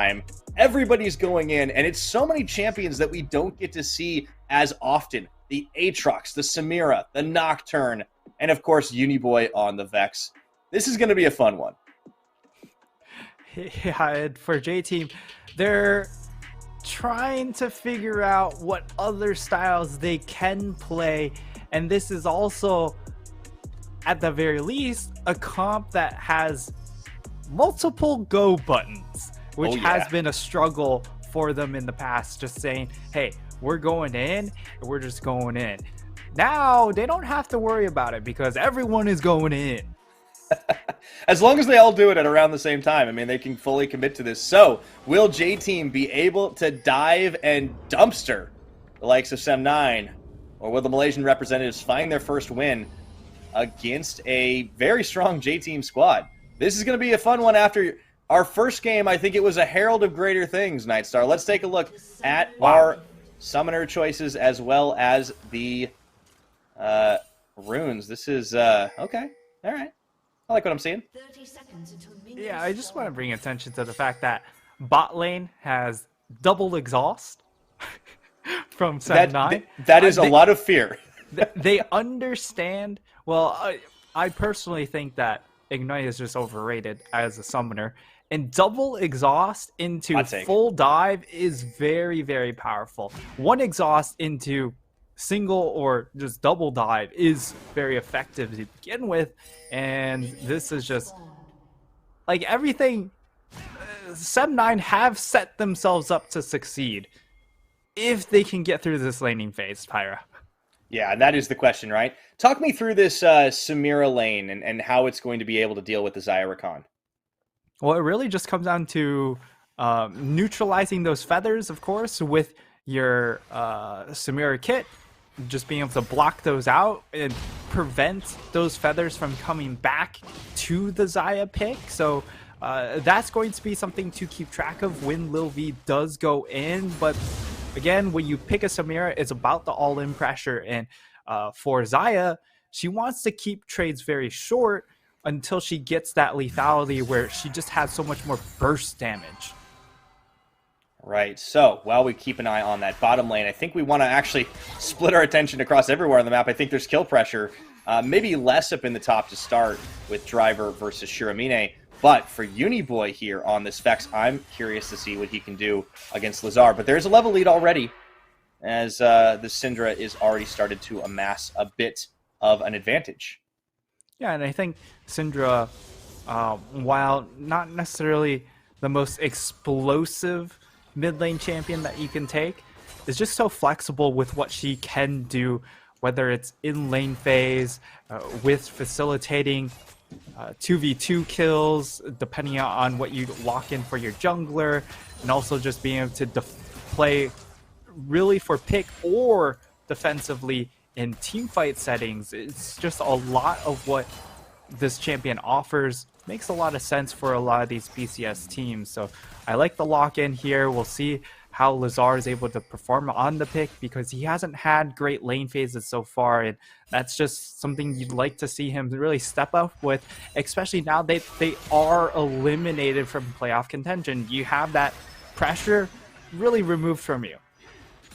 time. Everybody's going in, and it's so many champions that we don't get to see as often. The Aatrox, the Samira, the Nocturne, and of course Uniboy on the Vex. This is going to be a fun one. Yeah, for J-Team, they're trying to figure out what other styles they can play, and this is also, at the very least, a comp that has multiple go buttons, which has been a struggle for them in the past, just saying, hey, we're going in and we're just going in. Now they don't have to worry about it because everyone is going in. As long as they all do it at around the same time, I mean, they can fully commit to this. So will J-Team be able to dive and dumpster the likes of SEM9, or will the Malaysian representatives find their first win against a very strong J-Team squad? This is going to be a fun one after our first game. I think it was a herald of greater things, Nightstar. Let's take a look at our summoner choices as well as the runes. This is, okay. All right. I like what I'm seeing. Yeah, I just want to bring attention to the fact that bot lane has double exhaust from SEM9. That is a lot of fear. They understand. Well, I personally think that Ignite is just overrated as a summoner. And double exhaust into full dive is very, very powerful. One exhaust into single or just double dive is very effective to begin with, and this is just like everything. SEM9 have set themselves up to succeed if they can get through this laning phase, Pyra. Yeah, and that is the question, right? Talk me through this Samira lane and how it's going to be able to deal with the Xayah Rakan. Well, it really just comes down to neutralizing those feathers, of course, with your Samira kit. Just being able to block those out and prevent those feathers from coming back to the Xayah pick. So that's going to be something to keep track of when Lil V does go in. But again, when you pick a Samira, it's about the all-in pressure. And for Xayah, she wants to keep trades very short until she gets that lethality where she just has so much more burst damage. Right, so while we keep an eye on that bottom lane, I think we want to actually split our attention across everywhere on the map. I think there's kill pressure, maybe less up in the top to start with Driver versus Shiramine. But for Uniboy here on this Vex, I'm curious to see what he can do against Lazar. But there's a level lead already, as the Syndra is already started to amass a bit of an advantage. Yeah, and I think Syndra, while not necessarily the most explosive mid lane champion that you can take, is just so flexible with what she can do, whether it's in lane phase, with facilitating 2v2 kills, depending on what you lock in for your jungler, and also just being able to play really for pick or defensively in team fight settings. It's just a lot of what this champion offers. Makes a lot of sense for a lot of these PCS teams. So I like the lock-in here. We'll see how Lazar is able to perform on the pick because he hasn't had great lane phases so far, and that's just something you'd like to see him really step up with, especially now they are eliminated from playoff contention. You have that pressure really removed from you.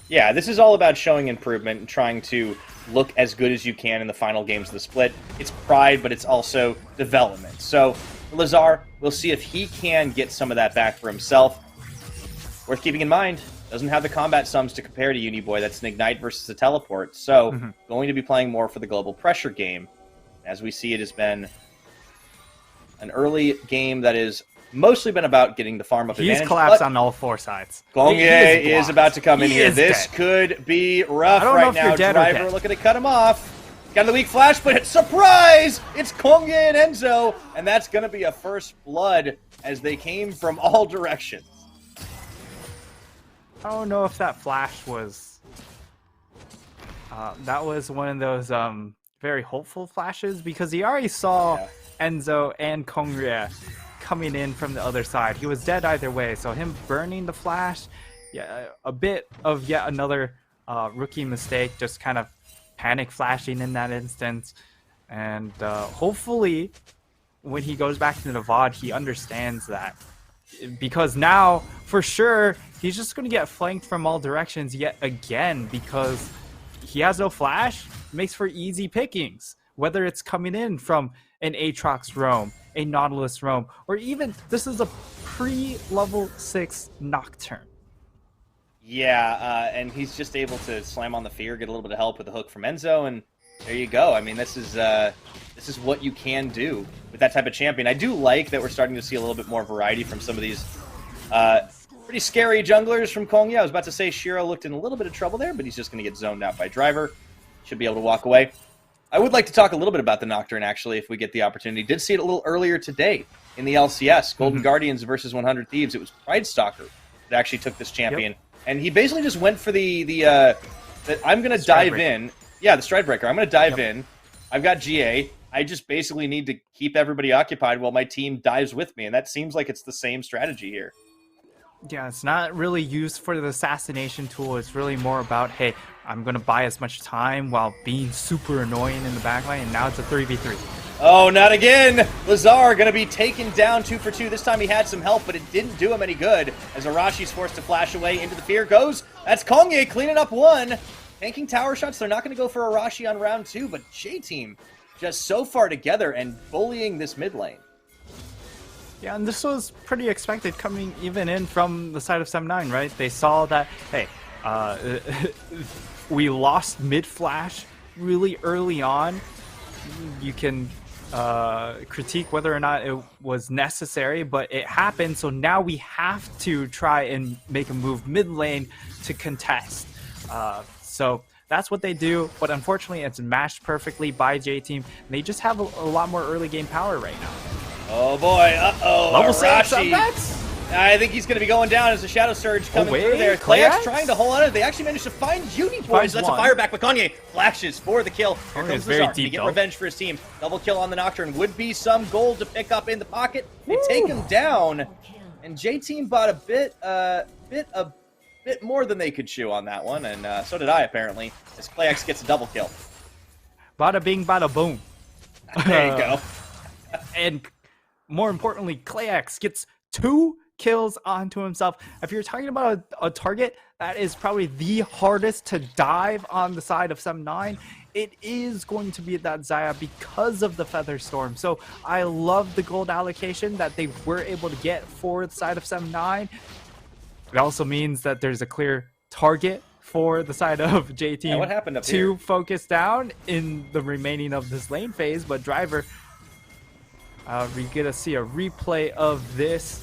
Yeah, this is all about showing improvement and trying to look as good as you can in the final games of the split. It's pride, but it's also development. So Lazar, we'll see if he can get some of that back for himself. Worth keeping in mind, doesn't have the combat sums to compare to Uniboy. That's an Ignite versus a Teleport. So going to be playing more for the global pressure game. As we see, it has been an early game that is mostly been about getting the farm up advantage. He's collapsed on all four sides. Gongye is about to come in here. This could be rough right now. Driver looking to cut him off. Got the weak flash, but surprise! It's Gongye and Enzo, and that's going to be a first blood as they came from all directions. I don't know if that flash was... that was one of those very hopeful flashes, because he already saw Enzo and Gongye coming in from the other side. He was dead either way, so him burning the flash, yeah, a bit of yet another rookie mistake, just kind of panic flashing in that instance. And hopefully when he goes back to the VOD, he understands that because now for sure he's just going to get flanked from all directions yet again because he has no flash. Makes for easy pickings, whether it's coming in from an Aatrox roam, a Nautilus roam, or even this is a pre-level 6 Nocturne. Yeah, and he's just able to slam on the fear, get a little bit of help with the hook from Enzo, and there you go. I mean, this is what you can do with that type of champion. I do like that we're starting to see a little bit more variety from some of these pretty scary junglers from Kongya. I was about to say Shiro looked in a little bit of trouble there, but he's just going to get zoned out by Driver. Should be able to walk away. I would like to talk a little bit about the Nocturne, actually, if we get the opportunity. Did see it a little earlier today in the LCS. Golden Guardians versus 100 Thieves. It was Pride Stalker that actually took this champion. Yep. And he basically just went for the I'm going to dive in. Yeah, the Stride Breaker. I'm going to dive in. I've got GA. I just basically need to keep everybody occupied while my team dives with me. And that seems like it's the same strategy here. Yeah, it's not really used for the assassination tool. It's really more about, hey, I'm going to buy as much time while being super annoying in the backline, and now it's a 3v3. Oh, not again! Lazar going to be taken down 2 for 2. This time he had some help, but it didn't do him any good as Arashi's forced to flash away into the fear. Goes, that's Kongye cleaning up 1. Tanking tower shots, they're not going to go for Arashi on round 2, but J-Team just so far together and bullying this mid lane. Yeah, and this was pretty expected coming even in from the side of SEM9, right? They saw that, hey, we lost mid-flash really early on. You can critique whether or not it was necessary, but it happened, so now we have to try and make a move mid-lane to contest. So that's what they do, but unfortunately it's matched perfectly by J-Team. They just have a lot more early game power right now. Oh boy, uh-oh, Level 6 Arashi. I think he's going to be going down as a Shadow Surge coming through there. Klayax trying to hold on. They actually managed to find Unipoise. That's a fire back, but Kanye flashes for the kill. Here comes Lazar to get revenge for his team. Double kill on the Nocturne. Would be some gold to pick up in the pocket. They take him down, and J-Team bought a bit more than they could chew on that one, and so did I, apparently, as Klayax gets a double kill. Bada bing, bada boom. There you go. And more importantly, Klayax gets 2 kills onto himself. If you're talking about a target that is probably the hardest to dive on the side of SEM9, it is going to be that Xayah because of the Feather Storm. So I love the gold allocation that they were able to get for the side of SEM9. It also means that there's a clear target for the side of J-Team to focus down in the remaining of this lane phase, but Driver, we're gonna see a replay of this.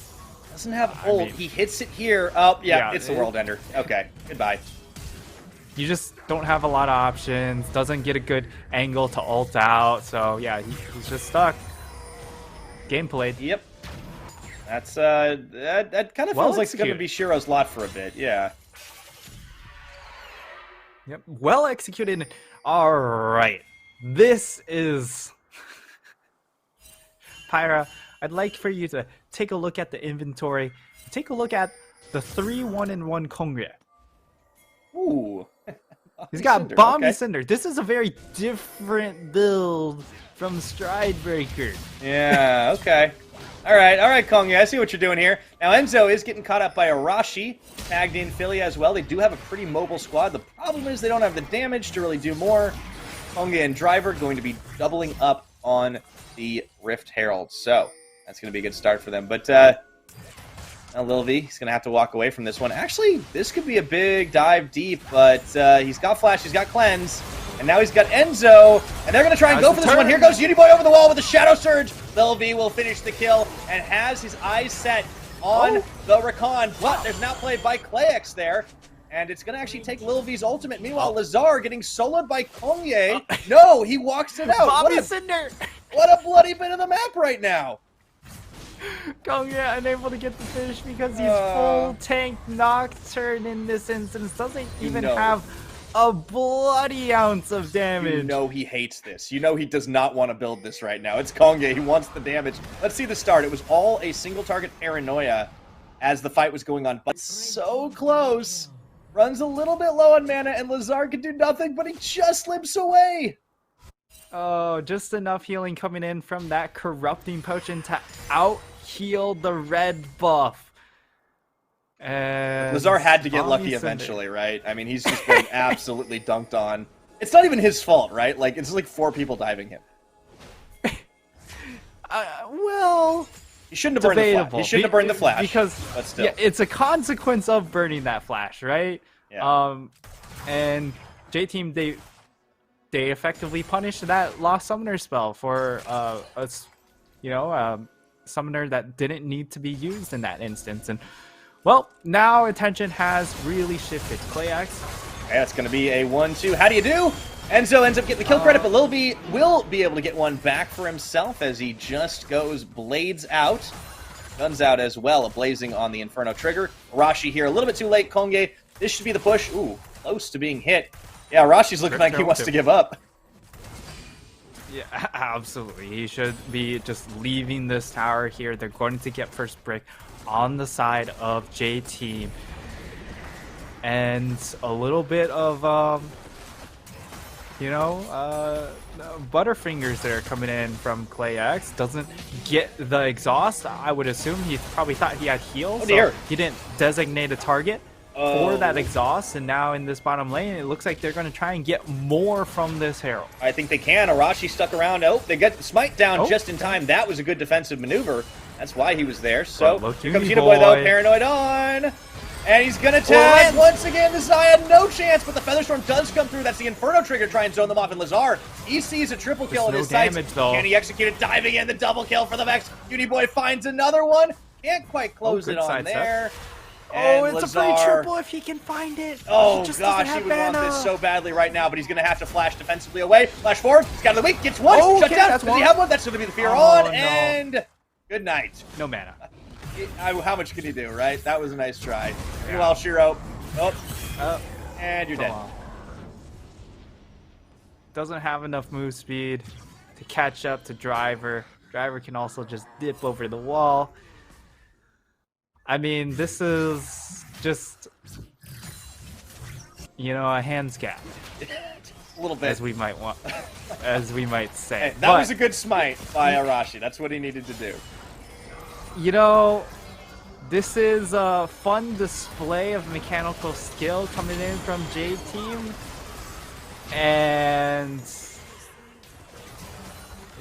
Doesn't have ult. He hits it here. Oh, yeah, it's the World Ender. Okay, goodbye. You just don't have a lot of options. Doesn't get a good angle to ult out. So yeah, he's just stuck. Game played. Yep. That's that kind of feels like it's gonna be Shiro's lot for a bit. Yeah. Yep. Well executed. All right. This is Pyra. I'd like for you to take a look at the inventory. Take a look at the 3-1-1 Kongre. Ooh. He's got Bomby Cinder. This is a very different build from Stride Breaker. Yeah, okay. All right, Kongya, I see what you're doing here. Now, Enzo is getting caught up by Arashi, tagged in Philly as well. They do have a pretty mobile squad. The problem is they don't have the damage to really do more. Kongya and Driver going to be doubling up on the Rift Herald. So that's going to be a good start for them. But Lil V, he's going to have to walk away from this one. Actually, this could be a big dive deep, but he's got Flash, he's got Cleanse, and now he's got Enzo, and they're going to try and go for this one. Here goes Uniboy over the wall with a Shadow Surge. Lil V will finish the kill and has his eyes set on the Rakan, but there's an outplay by Klayax there. And it's going to actually take Lil V's ultimate. Meanwhile, Lazar getting soloed by Kongye. No, he walks it out. What a bloody bit of the map right now. Kongye unable to get the finish because he's full tank Nocturne in this instance. Doesn't even have a bloody ounce of damage. You know he hates this. You know he does not want to build this right now. It's Kongye. He wants the damage. Let's see the start. It was all a single target paranoia as the fight was going on. But so close. Runs a little bit low on mana, and Lazar can do nothing, but he just limps away. Oh, just enough healing coming in from that corrupting potion to out heal the red buff. And Lazar had to get lucky Cinder. eventually, right? I mean, he's just been absolutely dunked on. It's not even his fault, right? Like, it's like 4 people diving him. Well, he shouldn't have burned the flash. He shouldn't have burned the flash. Because but still. Yeah, it's a consequence of burning that flash, right? Yeah. And J-Team, they effectively punished that Lost Summoner spell for summoner that didn't need to be used in that instance. And well, now attention has really shifted. ClayX. Okay, that's going to be a 1-2. How do you do? Enzo ends up getting the kill credit, but Lil B will be able to get one back for himself as he just goes blades out. Guns out as well, blazing on the Inferno trigger. Arashi here a little bit too late. Konge, this should be the push. Ooh, close to being hit. Yeah, Arashi's looking like he wants to give up. Yeah, absolutely. He should be just leaving this tower here. They're going to get first brick on the side of J-Team. And a little bit of, Butterfingers that are coming in from ClayX. Doesn't get the exhaust. I would assume he probably thought he had heal, so he didn't designate a target for that exhaust. And now in this bottom lane, it looks like they're going to try and get more from this Herald. I think they can. Arashi stuck around. Oh, they get the smite down just in time. That was a good defensive maneuver. That's why he was there. So here comes Uniboy, though. Paranoid on. And he's going to tag once again. The Xayah, no chance, but the Featherstorm does come through. That's the Inferno trigger, try and zone them off. And Lazar, he sees a triple kill in his sights. Can he execute it? Diving in, the double kill for the Vex. Uniboy finds another one. Can't quite close it on there. Oh, it's a free triple if he can find it. Oh, gosh, he would want this so badly right now, but he's going to have to flash defensively away. Flash forward, he's got the weak, gets one, shut down. Does he have one? That's going to be the fear on, and good night. No mana. How much can you do, right? That was a nice try. Meanwhile, Shiro, and you're dead. Doesn't have enough move speed to catch up to Driver. Driver can also just dip over the wall. I mean, this is just, a hand scab. A little bit. As we might say. Hey, that was a good smite by Arashi. That's what he needed to do. This is a fun display of mechanical skill coming in from J-Team. And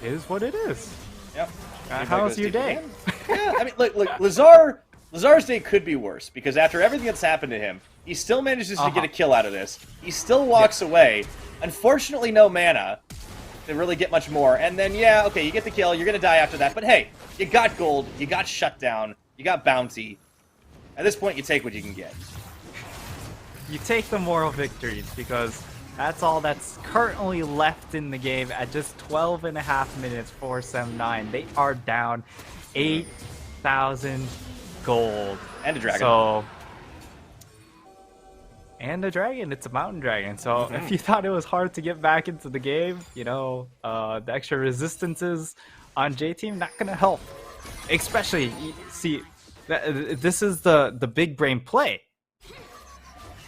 it is what it is. Yep. How's your day? Yeah, I mean, look, Lazar's day could be worse, because after everything that's happened to him, he still manages to get a kill out of this. He still walks away. Unfortunately, no mana to really get much more. And then, yeah, okay, you get the kill, you're going to die after that. But hey, you got gold, you got shutdown, you got bounty. At this point, you take what you can get. You take the moral victories, because that's all that's currently left in the game at just 12.5 minutes for SEM9. They are down 8,000 gold. And a dragon. And a dragon. It's a mountain dragon. So if you thought it was hard to get back into the game, the extra resistances on J-Team, not going to help. Especially, see, this is the big brain play.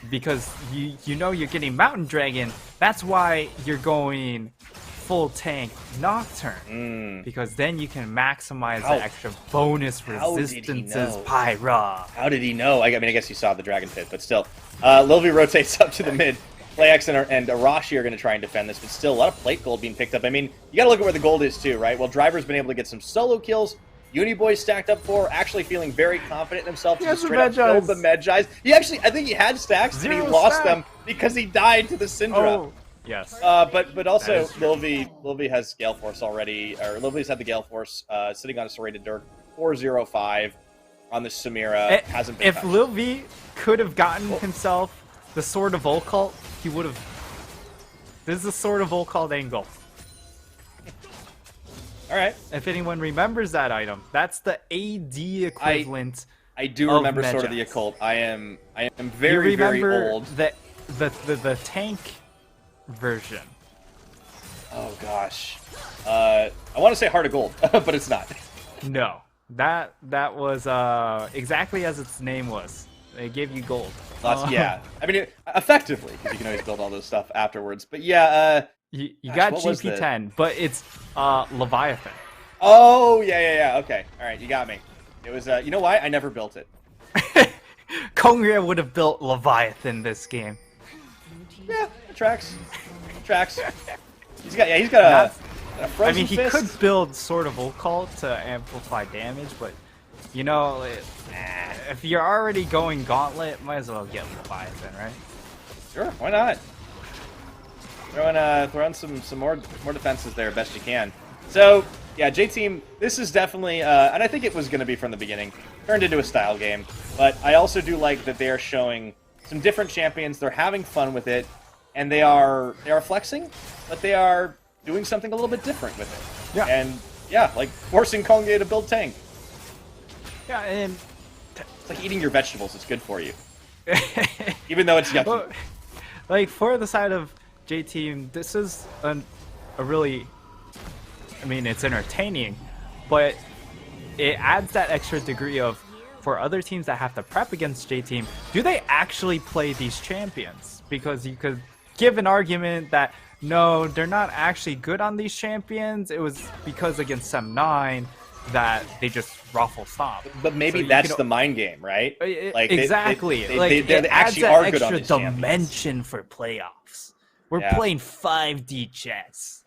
Because you're getting mountain dragon. That's why you're going full tank Nocturne, because then you can maximize the extra bonus resistances Pyra. How did he know? I mean, I guess he saw the dragon pit, but still. Lilvi rotates up to the mid. PlayX and Arashi are going to try and defend this, but still a lot of plate gold being picked up. I mean, you got to look at where the gold is too, right? Well, Driver's been able to get some solo kills. Uniboy stacked up for, actually feeling very confident in himself to just straight up build the Medjais. He actually, I think he had stacks, and he lost them because he died to the Syndra. Oh, yes. But also, Lilvi has Gale Force already, or Lilvi's had the Gale Force sitting on a Serrated Dirk, 405 on the Samira. Hasn't been touched. Lilvi could have gotten himself the Sword of Occult, he would have... This is the Sword of Occult angle. Alright. If anyone remembers that item, that's the AD equivalent. I do remember Sword of the Occult. I am very, very old. The tank version. Oh gosh. I want to say Heart of Gold, but it's not. No. That was exactly as its name was. They gave you gold. Yeah. I mean, effectively, because you can always build all those stuff afterwards. But yeah, you got GP10, but it's Leviathan. Oh, yeah. Okay. All right, you got me. It was, you know why? I never built it. Kongria would have built Leviathan this game. Yeah, it tracks. It tracks. He's got a frozen I mean, he fist. could build Sword of Occult to amplify damage, but, you know, if you're already going Gauntlet, might as well get Leviathan, right? Sure, why not? Throw in some more defenses there, best you can. So, yeah, J-Team, this is definitely, and I think it was going to be from the beginning, turned into a style game. But I also do like that they are showing some different champions. They're having fun with it, and they are flexing, but they are doing something a little bit different with it. Yeah. And yeah, like forcing Kongye to build tank. Yeah, and it's like eating your vegetables. It's good for you, even though it's yucky. Well, like for the side of J-Team, this is a really, I mean, it's entertaining, but it adds that extra degree of, for other teams that have to prep against J-Team, do they actually play these champions? Because you could give an argument that, no, they're not actually good on these champions. It was because against SEM9 that they just ruffle stomp. But maybe so that's the mind game, right? Like exactly. They it actually adds are that good on extra these dimension for playoffs. We're playing 5D chess.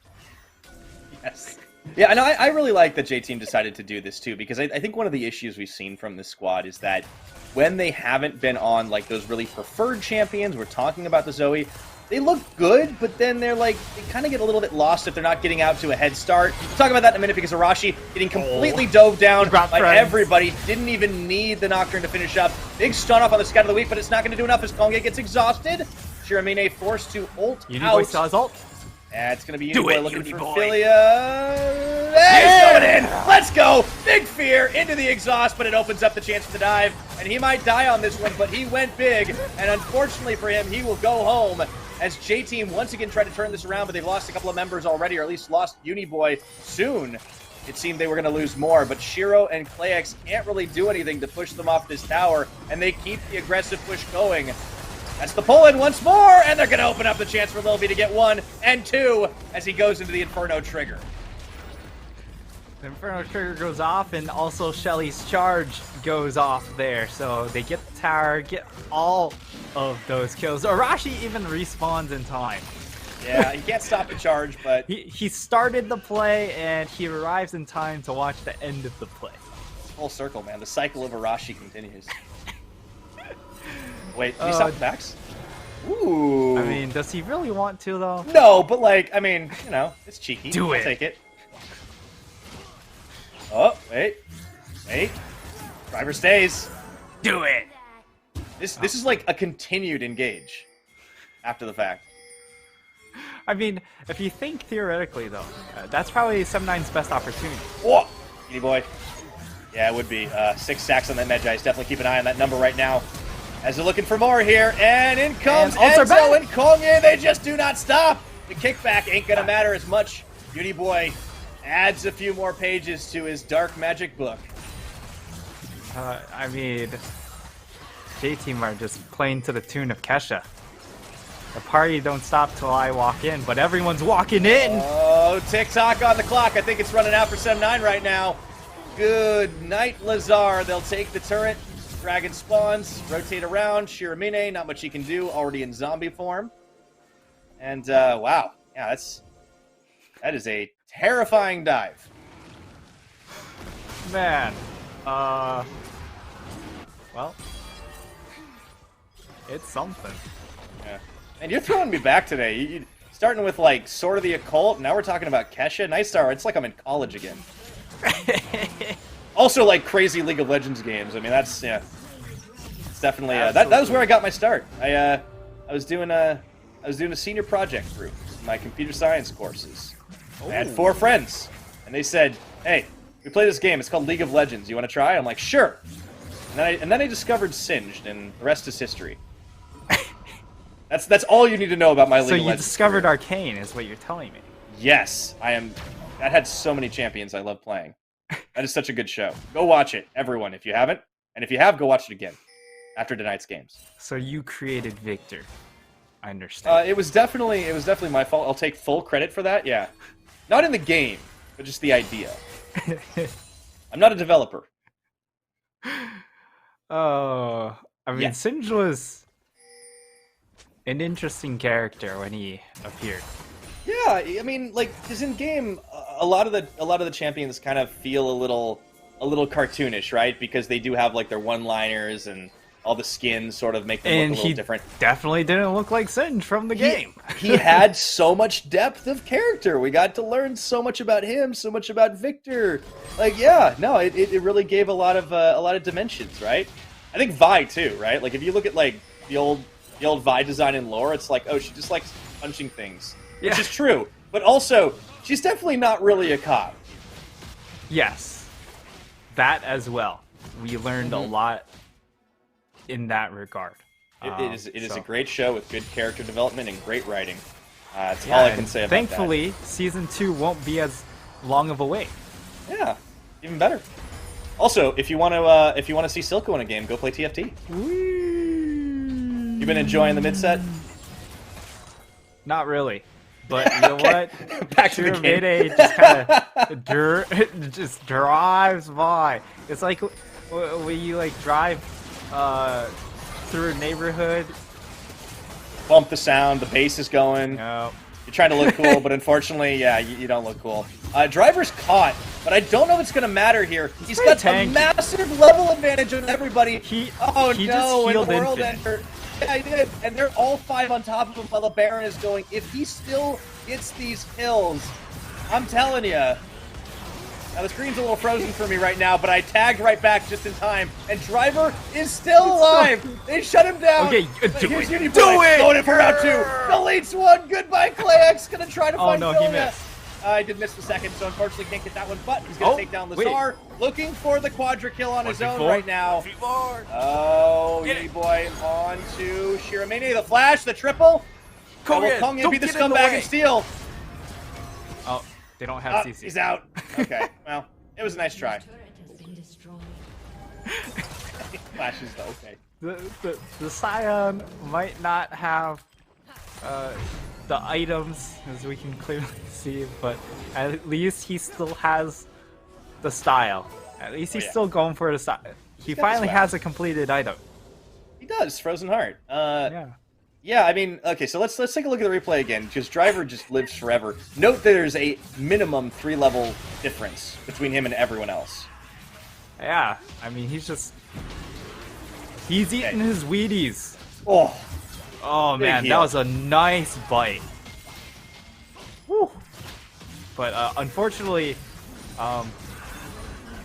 Yes. Yeah, and I really like that J-Team decided to do this too, because I think one of the issues we've seen from this squad is that when they haven't been on like those really preferred champions, we're talking about the Zoe, they look good, but then they're like, they kind of get a little bit lost if they're not getting out to a head start. We'll talk about that in a minute because Arashi getting completely dove down by everybody. Didn't even need the Nocturne to finish up. Big stun off on the Scout of the Week, but it's not going to do enough as Kongye gets exhausted. Shiramine forced to ult out. Saw his ult. Yeah, it's going to be Uniboy looking for Uniboy. Philia. He's going in. Let's go. Big fear into the exhaust, but it opens up the chance for the dive. And he might die on this one, but he went big. And unfortunately for him, he will go home as J-Team once again tried to turn this around, but they've lost a couple of members already, or at least lost Uniboy soon. It seemed they were going to lose more, but Shiro and Clayx can't really do anything to push them off this tower, and they keep the aggressive push going. That's the pull-in once more, and they're going to open up the chance for Lil B to get 1 and 2 as he goes into the Inferno trigger. The Inferno trigger goes off, and also Shelly's charge goes off there. So they get the tower, get all of those kills. Arashi even respawns in time. Yeah, he can't stop the charge, but... He started the play, and he arrives in time to watch the end of the play. Full circle, man. The cycle of Arashi continues. Wait, did he stop the backs? Ooh. I mean, does he really want to, though? No, but like, I mean, you know, it's cheeky. Do it. I'll take it. Oh, wait. Wait. Driver stays. Do it! This is like a continued engage after the fact. I mean, if you think theoretically, though, that's probably SEM9's best opportunity. Whoa! Kitty boy. Yeah, it would be. 6 sacks on that Medjay. Definitely keep an eye on that number right now. As they're looking for more here, and in comes Enzo and Kongye. They just do not stop. The kickback ain't gonna matter as much. Beauty Boy adds a few more pages to his dark magic book. I mean, J-Team are just playing to the tune of Kesha. The party don't stop till I walk in, but everyone's walking in. Oh, TikTok on the clock. I think it's running out for SEM9 right now. Good night, Lazar. They'll take the turret. Dragon spawns, rotate around. Shiramine, not much he can do, already in zombie form. And, wow. Yeah, that is a terrifying dive. Man, well, it's something. Yeah. And you're throwing me back today. You starting with, like, Sword of the Occult, now we're talking about Kesha. Nice Star, it's like I'm in college again. Also, like, crazy League of Legends games. I mean, that's, yeah. It's definitely, that was where I got my start. I was doing a senior project through my computer science courses. I had 4 friends, and they said, hey, we play this game. It's called League of Legends. You want to try? I'm like, sure. And then I discovered Singed, and the rest is history. That's all you need to know about my League of Legends. So you discovered Arcane, is what you're telling me. Yes, I am. That had so many champions I love playing. That is such a good show. Go watch it, everyone, if you haven't. And if you have, go watch it again after tonight's games. So you created Victor. I understand. It was definitely my fault. I'll take full credit for that. Yeah, not in the game, but just the idea. I'm not a developer. Oh, I mean, Yeah. Singe was an interesting character when he appeared. Yeah, I mean, like, because in game, a lot of the champions kind of feel a little cartoonish, right? Because they do have like their one-liners and all the skins sort of make them look a little different. Definitely didn't look like Singe from the game. He had so much depth of character. We got to learn so much about him, so much about Victor. Like, yeah, no, it really gave a lot of dimensions, right? I think Vi too, right? Like, if you look at like the old Vi design and lore, it's like, oh, she just likes punching things, which is true. But also, she's definitely not really a cop. Yes, that as well. We learned a lot in that regard. It is a great show with good character development and great writing. That's all I can say about thankfully, Season 2 won't be as long of a wait. Yeah, even better. Also, if you want to see Silco in a game, go play TFT. You've been enjoying the mid set? Not really, but you know what? Back to the game. Mayday just kind of just drives by. It's like when you like drive through a neighborhood. Bump the sound, the bass is going. Yep. You're trying to look cool, but unfortunately, yeah, you don't look cool. Driver's caught, but I don't know if it's going to matter here. He's got a massive level advantage on everybody. He no, just healed World Infinite. Ender. Yeah, I did. And they're all 5 on top of him while the Baron is going. If he still gets these kills, I'm telling you. Now, the screen's a little frozen for me right now, but I tagged right back just in time. And Driver is still alive. They shut him down. Okay, do here's it. Uniboy Do it. going in for round 2. The leads one. Goodbye, Clayx. Going to try to find no, Philia. he missed. I did miss the second, so unfortunately can't get that one. But he's going to take down Lazar. Looking for the quadra kill on his own right now. Oh, Uniboy on to Shiramani. The flash, the triple. Kong beat this comeback and steal. Oh, they don't have CC. He's out. Okay, well, it was a nice try. Flashes though, okay. The Scion might not have the items, as we can clearly see, but at least he still has the style. At least he's still going for the style. He finally has a completed item. He does, Frozen Heart. Yeah, I mean, okay, so let's take a look at the replay again, because Driver just lives forever. Note there's a minimum 3-level difference between him and everyone else. Yeah, I mean, he's eating his Wheaties. Oh man, that was a nice bite. Woo. But unfortunately,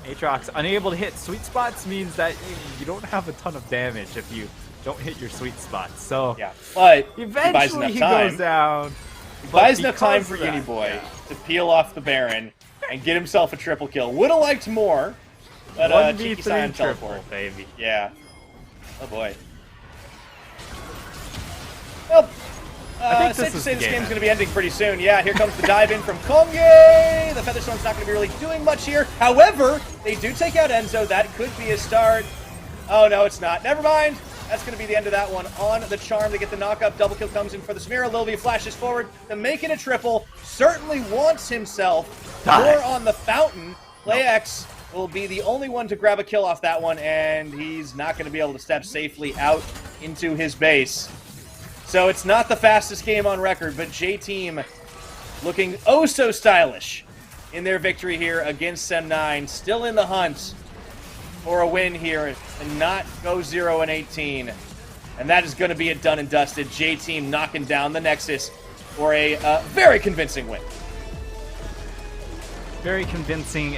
Aatrox unable to hit sweet spots means that you don't have a ton of damage if you don't hit your sweet spots. So yeah, but eventually he goes down. He buys enough time for Uniboy to peel off the Baron and get himself a triple kill. Would have liked more, but cheeky Scion teleport, baby. Yeah. Oh boy. Well, I think safe to say this game's going to be ending pretty soon. Yeah, here comes the dive in from Kongye. The Featherstone's not going to be really doing much here. However, they do take out Enzo. That could be a start. Oh no, it's not. Never mind. That's going to be the end of that one. On the Charm, they get the knock-up. Double kill comes in for the Samira. Lilvi flashes forward to make it a triple. Certainly wants himself more on the Fountain. PlayX will be the only one to grab a kill off that one, and he's not going to be able to step safely out into his base. So it's not the fastest game on record, but J-Team looking oh so stylish in their victory here against SEM9. Still in the hunt for a win here and not go 0-18. And that is going to be it done and dusted. J-Team knocking down the Nexus for a very convincing win. Very convincing.